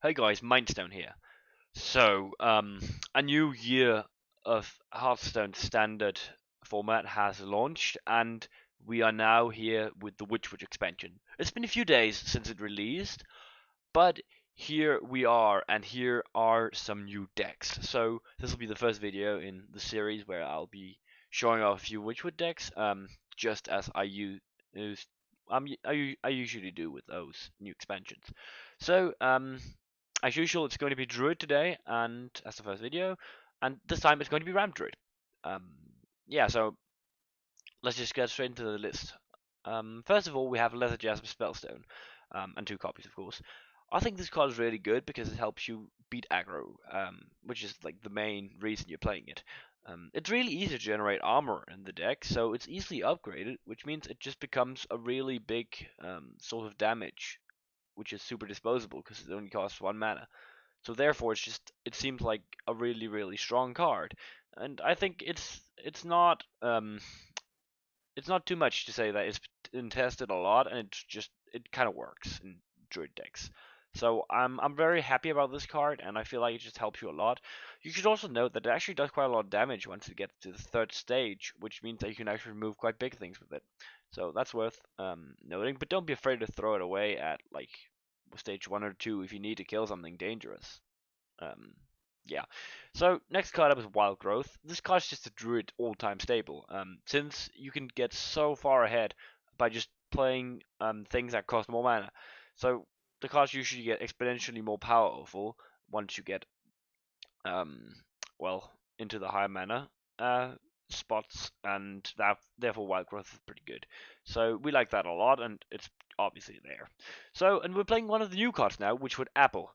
Hey guys, Mindstone here. So, a new year of Hearthstone standard format has launched, and we are now here with the Witchwood expansion. It's been a few days since it released, but here we are, and here are some new decks. So, this will be the first video in the series where I'll be showing off a few Witchwood decks, just as I usually do with those new expansions. So, as usual, it's going to be Druid today, and as the first video, and this time it's going to be Ram Druid. Um, yeah, so let's just get straight into the list. First of all, we have Leather Jasper Spellstone, and 2 copies, of course. I think this card is really good because it helps you beat aggro, which is like the main reason you're playing it. It's really easy to generate armor in the deck, so it's easily upgraded, which means it just becomes a really big sort of damage, which is super disposable because it only costs 1 mana. So therefore, it seems like a really strong card, and I think it's not too much to say that it's been tested a lot, and it kind of works in Druid decks. So I'm very happy about this card, and I feel like it just helps you a lot. You should also note that it actually does quite a lot of damage once it gets to the 3rd stage, which means that you can actually remove quite big things with it. So that's worth noting, but don't be afraid to throw it away at like stage 1 or 2 if you need to kill something dangerous. Um, yeah. So next card up is Wild Growth. This card's just a Druid all-time staple. Since you can get so far ahead by just playing things that cost more mana. So the cards usually get exponentially more powerful once you get well into the higher mana spots, and that therefore Wild Growth is pretty good. So we like that a lot, and it's obviously there. So, and we're playing one of the new cards now, Witchwood Apple.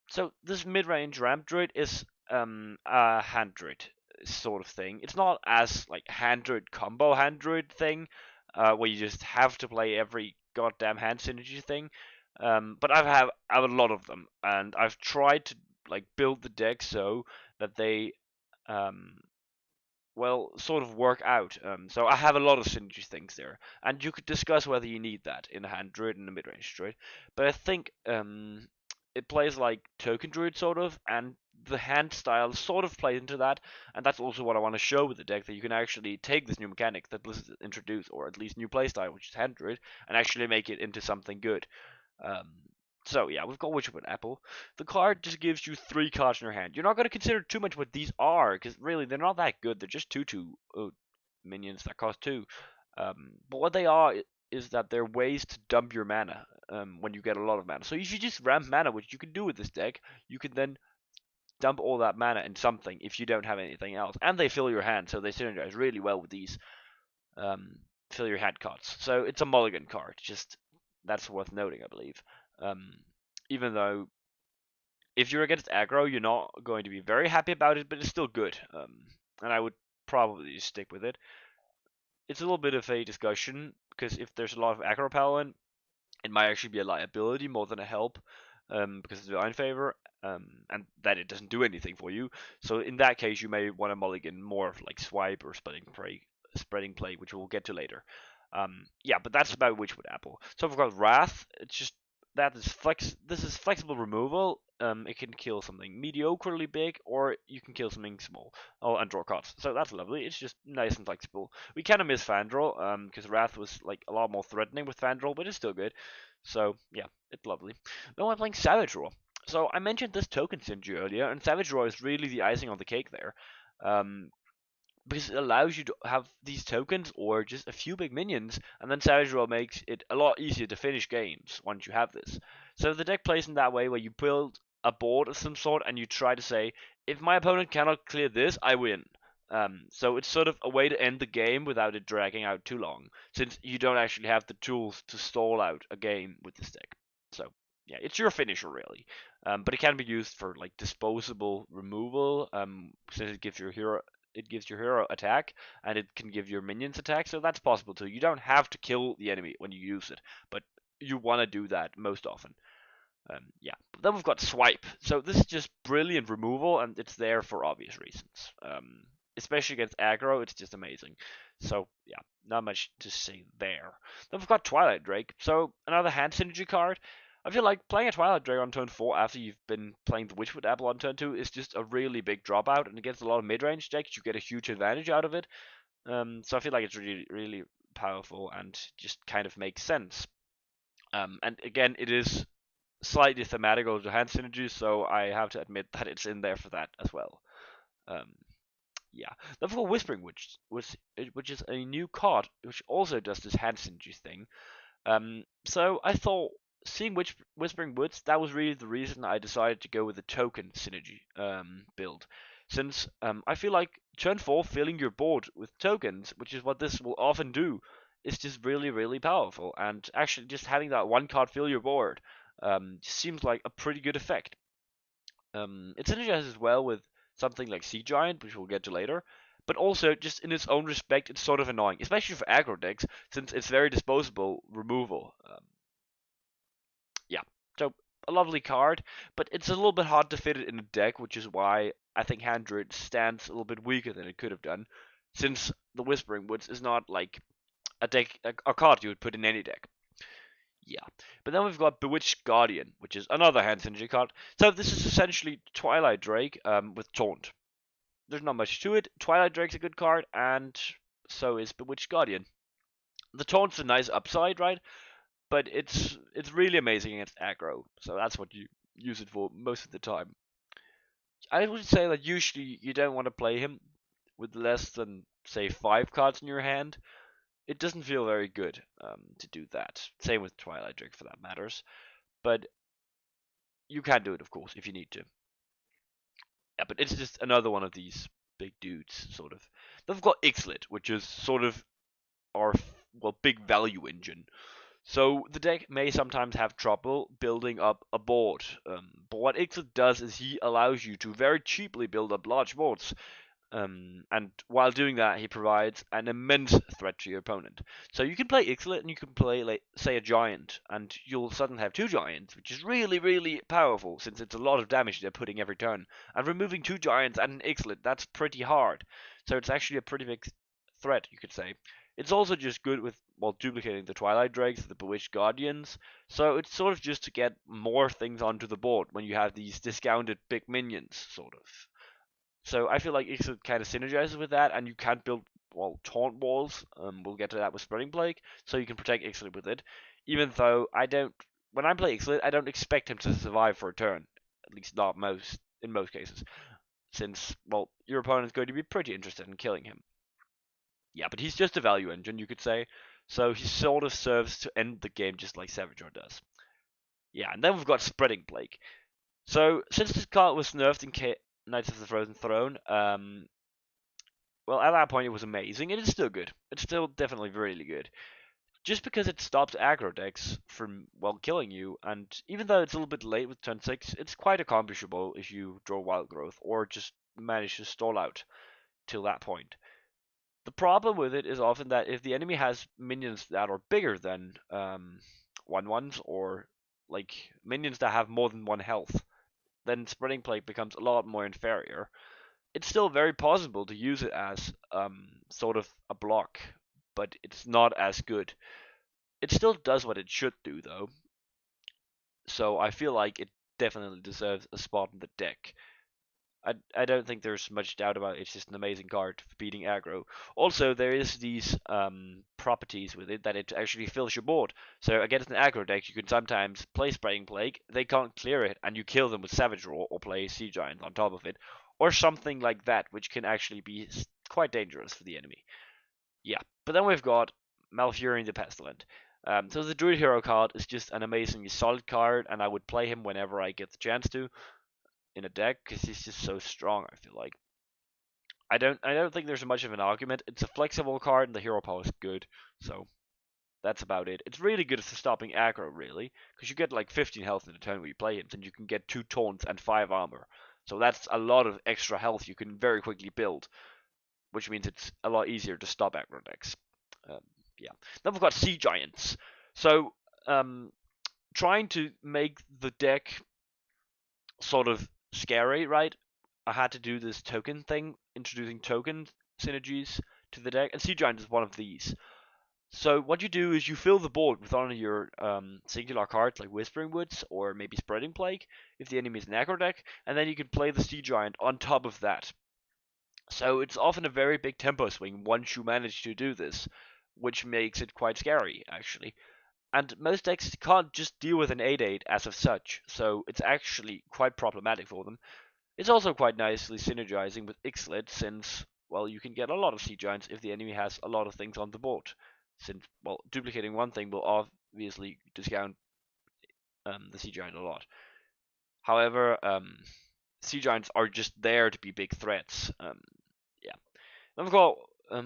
So this mid-range ramp druid is a hand druid sort of thing. It's not as like hand druid combo hand druid thing, where you just have to play every goddamn hand synergy thing. But I have a lot of them, and I've tried to like build the deck so that they um well, sort of work out. So I have a lot of synergy things there, and you could discuss whether you need that in a hand druid and a mid-range druid. But I think it plays like token druid sort of, and the hand style sort of plays into that, and that's also what I want to show with the deck, that you can actually take this new mechanic that Blizzard introduced, or at least new playstyle, which is hand druid, and actually make it into something good. Um, so yeah, we've got Witchwood Apple. The card just gives you 3 cards in your hand. You're not going to consider too much what these are, because really they're not that good. They're just 2/2 minions that cost 2. But what they are is that they're ways to dump your mana when you get a lot of mana. So if you just ramp mana, which you can do with this deck, you can then dump all that mana in something if you don't have anything else. And they fill your hand, so they synergize really well with these fill your hand cards. So it's a mulligan card. Just that's worth noting, I believe. Um, Even though if you're against aggro, you're not going to be very happy about it, but it's still good. And I would probably stick with it. It's a little bit of a discussion because if there's a lot of aggro power in, it might actually be a liability more than a help, because of the iron favor, and that it doesn't do anything for you. So in that case, you may want to mulligan more of like swipe or spreading play, which we'll get to later. Yeah, but that's about Witchwood Apple. So we've got Wrath. It's just that is This is flexible removal. It can kill something mediocrely big, or you can kill something small. Oh, and draw cards. So that's lovely. It's just nice and flexible. We kind of miss Fandral, because Wrath was like a lot more threatening with Fandral, but it's still good. So yeah, it's lovely. Then we're playing Savage Roar. So I mentioned this token synergy earlier, and Savage Roar is really the icing on the cake there. Because it allows you to have these tokens or just a few big minions, and then Savage Roar makes it a lot easier to finish games once you have this. So the deck plays in that way where you build a board of some sort and you try to say, if my opponent cannot clear this, I win. So it's sort of a way to end the game without it dragging out too long, since you don't actually have the tools to stall out a game with this deck. So yeah, it's your finisher really, but it can be used for like disposable removal, since it gives your hero attack, and it can give your minions attack, so that's possible too. You don't have to kill the enemy when you use it, but you want to do that most often. Yeah, but then we've got Swipe. So this is just brilliant removal, and it's there for obvious reasons. Especially against aggro, it's just amazing. So yeah, not much to say there. Then we've got Twilight Drake. So another hand synergy card. I feel like playing a Twilight Drake on turn 4 after you've been playing the Witchwood Apple on turn 2 is just a really big dropout, and against a lot of mid-range decks, you get a huge advantage out of it. So I feel like it's really, really powerful and just kind of makes sense. And again, it is slightly thematical to hand synergy, so I have to admit that it's in there for that as well. Yeah. Then for Whispering Witch, which is a new card which also does this hand synergy thing. So I thought seeing Whispering Woods, that was really the reason I decided to go with the token synergy build. Since I feel like turn 4 filling your board with tokens, which is what this will often do, is just really, really powerful. And actually just having that one card fill your board just seems like a pretty good effect. It synergizes well with something like Sea Giant, which we'll get to later, but also just in its own respect, it's sort of annoying, especially for aggro decks, since it's very disposable removal. Yeah, so a lovely card, but it's a little bit hard to fit it in a deck, which is why I think Hand Druid stands a little bit weaker than it could have done, since the Whispering Woods is not like a card you would put in any deck. Yeah, but then we've got Bewitched Guardian, which is another hand synergy card. So this is essentially Twilight Drake with Taunt. There's not much to it. Twilight Drake's a good card, and so is Bewitched Guardian. The Taunt's a nice upside, right? But it's really amazing against aggro, so that's what you use it for most of the time. I would say that usually you don't want to play him with less than, say, 5 cards in your hand. It doesn't feel very good to do that. Same with Twilight Drake for that matters. But you can do it, of course, if you need to. Yeah, but it's just another one of these big dudes, sort of. Then we've got Ixalit, which is sort of our, well, big value engine. So the deck may sometimes have trouble building up a board, but what Ixalit does is he allows you to very cheaply build up large boards. And while doing that, he provides an immense threat to your opponent. So you can play Ixalit and you can play, like, say, a giant, and you'll suddenly have 2 giants, which is really, really powerful since it's a lot of damage they're putting every turn. And removing 2 giants and an Ixalit, that's pretty hard. So it's actually a pretty big threat, you could say. It's also just good with, well, duplicating the Twilight Drakes, the Bewitched Guardians. So it's sort of just to get more things onto the board when you have these discounted big minions, sort of. So I feel like Ixalit kind of synergizes with that, and you can build, well, taunt walls. We'll get to that with Spreading Plague, so you can protect Ixalit with it. Even though when I play Ixalit, I don't expect him to survive for a turn. At least not in most cases, since, well, your opponent's going to be pretty interested in killing him. Yeah, but he's just a value engine, you could say. So he sort of serves to end the game just like Savageor does. Yeah, and then we've got Spreading Plague. So since this card was nerfed in Knights of the Frozen Throne, well, at that point it was amazing, and it's still good. It's still definitely really good. Just because it stops aggro decks from, well, killing you, and even though it's a little bit late with turn 6, it's quite accomplishable if you draw Wild Growth, or just manage to stall out till that point. The problem with it is often that if the enemy has minions that are bigger than 1/1s, or like minions that have more than 1 health, then Spreading Plague becomes a lot more inferior. It's still very possible to use it as sort of a block, but it's not as good. It still does what it should do, though. So I feel like it definitely deserves a spot in the deck. I don't think there's much doubt about it. It's just an amazing card for beating aggro. Also, there is these properties with it that it actually fills your board. So against an aggro deck, you can sometimes play Spreading Plague, they can't clear it, and you kill them with Savageor or play Sea Giant on top of it, or something like that, which can actually be quite dangerous for the enemy. Yeah, but then we've got Malfurion the Pestilent. So the Druid Hero card is just an amazingly solid card, and I would play him whenever I get the chance to in a deck because he's just so strong. I feel like I don't think there's much of an argument. It's a flexible card and the hero power is good, so that's about it. It's really good for stopping aggro, really, because you get like 15 health in a turn when you play him, and you can get 2 taunts and 5 armor. So that's a lot of extra health you can very quickly build, which means it's a lot easier to stop aggro decks. Yeah. Then we've got Sea Giants. So trying to make the deck sort of scary, right? I had to do this token thing, introducing token synergies to the deck, and Sea Giant is one of these. So what you do is you fill the board with one of your singular cards like Whispering Woods or maybe Spreading Plague if the enemy is an aggro deck, and then you can play the Sea Giant on top of that. So it's often a very big tempo swing once you manage to do this, which makes it quite scary actually. And most decks can't just deal with an 8/8 as of such, so it's actually quite problematic for them. It's also quite nicely synergizing with Ixalit since, well, you can get a lot of Sea Giants if the enemy has a lot of things on the board. Since, well, duplicating one thing will obviously discount the Sea Giant a lot. However, Sea Giants are just there to be big threats. Yeah. Then we've got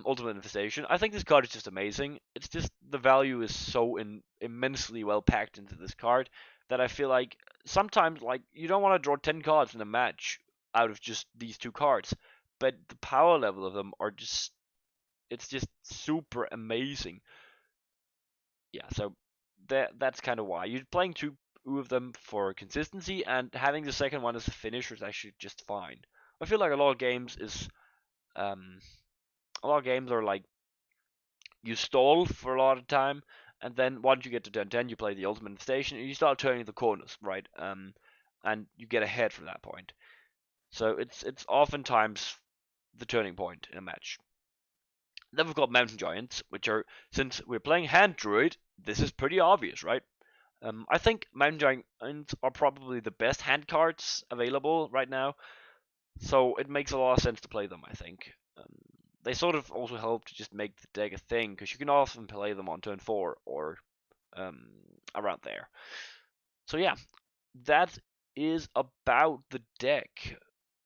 Ultimate Infestation. I think this card is just amazing. It's just the value is so immensely well packed into this card that I feel like sometimes like you don't want to draw 10 cards in a match out of just these two cards, but the power level of them are just it's just super amazing. Yeah, so that's kind of why you're playing two of them for consistency, and having the second one as a finisher is actually just fine. I feel like a lot of games is um a lot of games are like you stall for a lot of time, and then once you get to turn 10, you play the ultimate station, and you start turning the corners, right? And you get ahead from that point. So it's oftentimes the turning point in a match. Then we've got Mountain Giants, which are, since we're playing Hand Druid, this is pretty obvious, right? I think Mountain Giants are probably the best hand cards available right now, so it makes a lot of sense to play them, I think. They sort of also help to just make the deck a thing, because you can often play them on turn 4 or around there. So yeah, that is about the deck.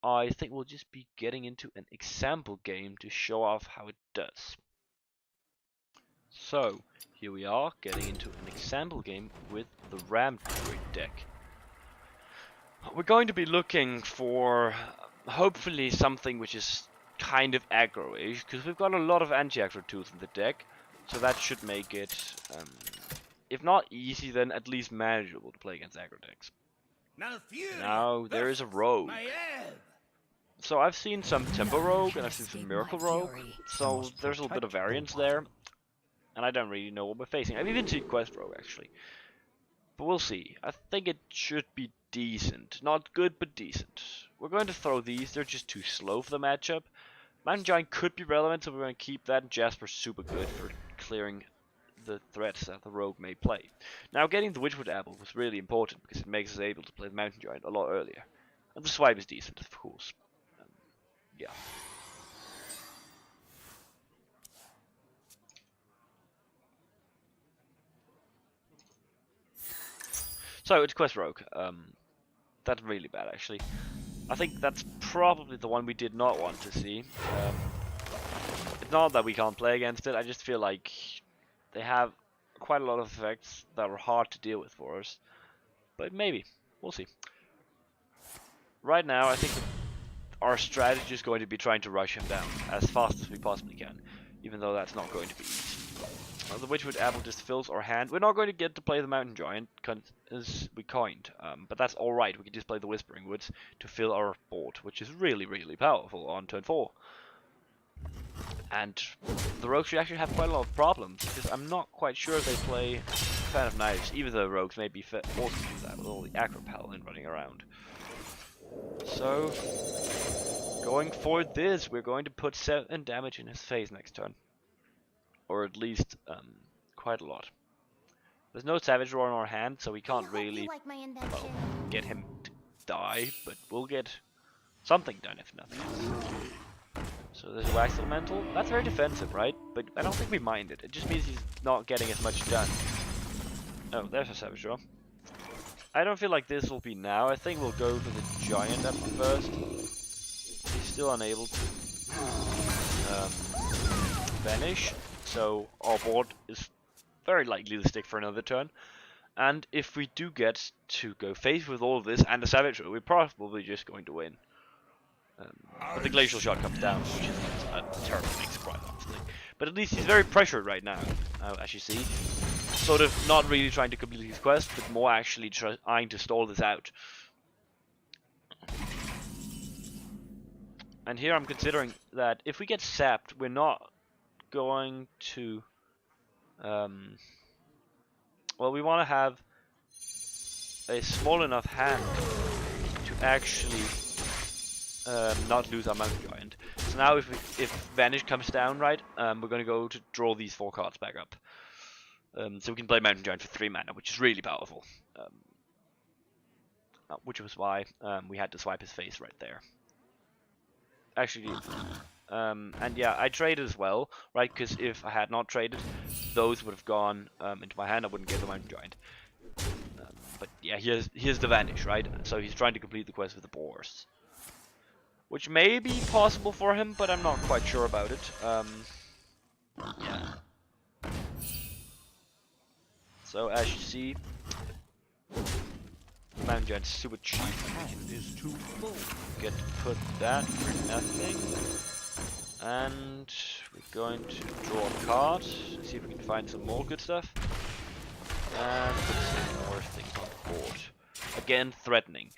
I think we'll just be getting into an example game to show off how it does. So, here we are, getting into an example game with the Ram Druid deck. We're going to be looking for, hopefully, something which is kind of aggro-ish, because we've got a lot of anti-aggro tools in the deck, so that should make it, if not easy, then at least manageable to play against aggro decks. Now, there is a rogue. So I've seen some Tempo Rogue, and I've seen some Miracle Rogue, so there's a little bit of variance there, and I don't really know what we're facing. I've even seen Quest Rogue, actually. But we'll see. I think it should be decent. Not good, but decent. We're going to throw these. They're just too slow for the matchup. Mountain Giant could be relevant, so we're going to keep that. And Jasper's super good for clearing the threats that the Rogue may play. Now, getting the Witchwood Apple was really important, because it makes us able to play the Mountain Giant a lot earlier. And the swipe is decent, of course. Yeah. So, it's Quest Rogue. That's really bad, actually. I think that's probably the one we did not want to see. It's not that we can't play against it, I just feel like they have quite a lot of effects that are hard to deal with for us. But maybe. We'll see. Right now, I think our strategy is going to be trying to rush him down as fast as we possibly can, even though that's not going to be easy. The Witchwood Apple just fills our hand. We're not going to get to play the Mountain Giant, because we coined, but that's alright. We can just play the Whispering Woods to fill our board, which is really, really powerful on turn 4. And the Rogues should actually have quite a lot of problems, because I'm not quite sure they play Fan of Knives, even though Rogues may be forced to do that with all the Acro Paladin running around. So, going for this, we're going to put 7 damage in his face next turn. Or at least, quite a lot. There's no Savage Roar in our hand, so we can't really get him to die, but we'll get something done if nothing else. So there's a Wax Elemental. That's very defensive, right? But I don't think we mind it. It just means he's not getting as much done. Oh, there's a Savage Roar. I don't feel like this will be now. I think we'll go for the Giant up first. He's still unable to vanish. So our board is very likely to stick for another turn. And if we do get to go face with all of this and the Savage Roar, we're probably just going to win. But the Glacial Shot comes down, which is a terrible big surprise, honestly. But at least he's very pressured right now, as you see. Sort of not really trying to complete his quest, but more actually trying to stall this out. And here I'm considering that if we get sapped, we're not going to Well, we want to have a small enough hand to actually not lose our Mountain Giant. So now if Vanish comes down, right, we're going to go to draw these 4 cards back up. So we can play Mountain Giant for 3 mana, which is really powerful. Which was why we had to swipe his face right there. Actually, and yeah, I traded as well, right? Because if I had not traded, those would have gone into my hand. I wouldn't get the Mountain Giant. But yeah, here's the Vanish, right? So he's trying to complete the quest with the boars, which may be possible for him, but I'm not quite sure about it. Yeah. So as you see, Mountain Giant's super cheap. Is too full. Get to put that for nothing. And we're going to draw a card, see if we can find some more good stuff. And put some more things on the board. Again, threatening.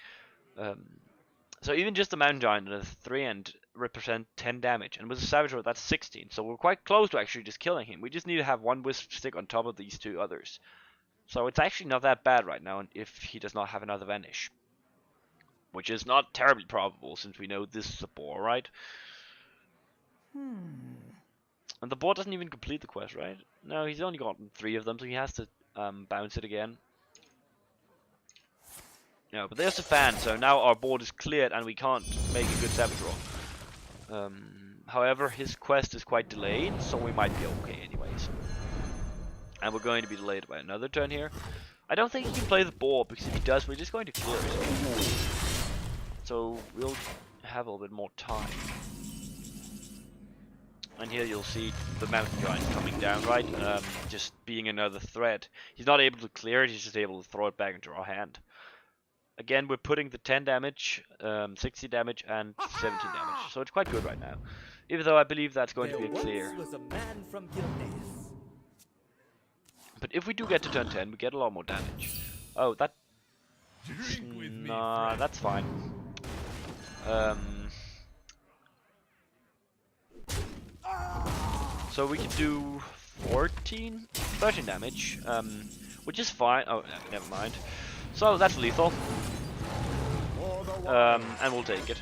So even just the Mountain Giant and a 3-end represent 10 damage. And with a Savage Road, that's 16. So we're quite close to actually just killing him. We just need to have 1 Wisp stick on top of these 2 others. So it's actually not that bad right now if he does not have another Vanish. Which is not terribly probable, since we know this is a boar, right? And the boar doesn't even complete the quest, right? No, he's only gotten 3 of them, so he has to bounce it again. No, but there's a fan, so now our board is cleared and we can't make a good Savage Roll. However, his quest is quite delayed, so we might be okay anyways. And we're going to be delayed by another turn here. I don't think he can play the boar, because if he does, we're just going to clear it. So we'll have a little bit more time. And here you'll see the Mountain Giant coming down, right? Just being another threat. He's not able to clear it, he's just able to throw it back into our hand. Again, we're putting the 10 damage, 60 damage, and 17 damage. So it's quite good right now. Even though I believe that's going to be a clear. Was a man from Gilneas. But if we do get to turn 10, we get a lot more damage. Oh, that... Nah, that's fine. So we can do 13 damage, which is fine. Oh, never mind. So that's lethal. And we'll take it.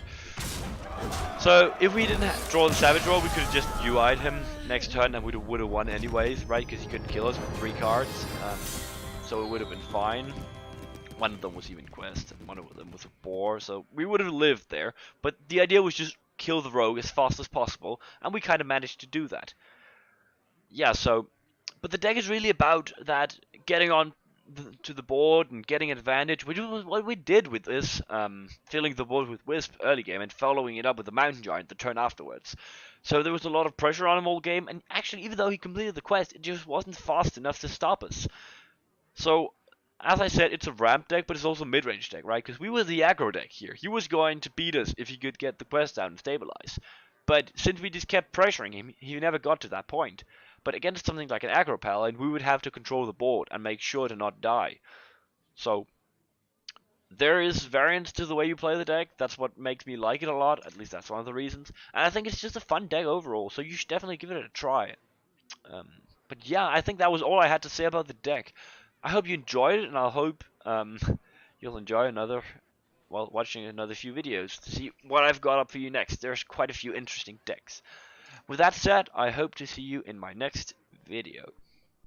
So if we didn't draw the Savage Roll, we could have just UI'd him next turn and we would have won anyways, right? Because he couldn't kill us with 3 cards. So it would have been fine. One of them was even quest, and one of them was a boar, so we would have lived there. But the idea was just kill the rogue as fast as possible, and we kind of managed to do that. Yeah, so... But the deck is really about that, getting on to the board and getting advantage, which was what we did with this, filling the board with Wisp early game and following it up with the Mountain Giant the turn afterwards. So there was a lot of pressure on him all game, and actually even though he completed the quest, it just wasn't fast enough to stop us. So, as I said, it's a ramp deck, but it's also a mid-range deck, right? Because we were the aggro deck here. He was going to beat us if he could get the quest down and stabilize. But since we just kept pressuring him, he never got to that point. But against something like an aggro paladin, we would have to control the board and make sure to not die. So, there is variance to the way you play the deck. That's what makes me like it a lot. At least that's one of the reasons. And I think it's just a fun deck overall, so you should definitely give it a try. But yeah, I think that was all I had to say about the deck. I hope you enjoyed it, and I hope you'll enjoy watching another few videos to see what I've got up for you next. There's quite a few interesting decks. With that said, I hope to see you in my next video.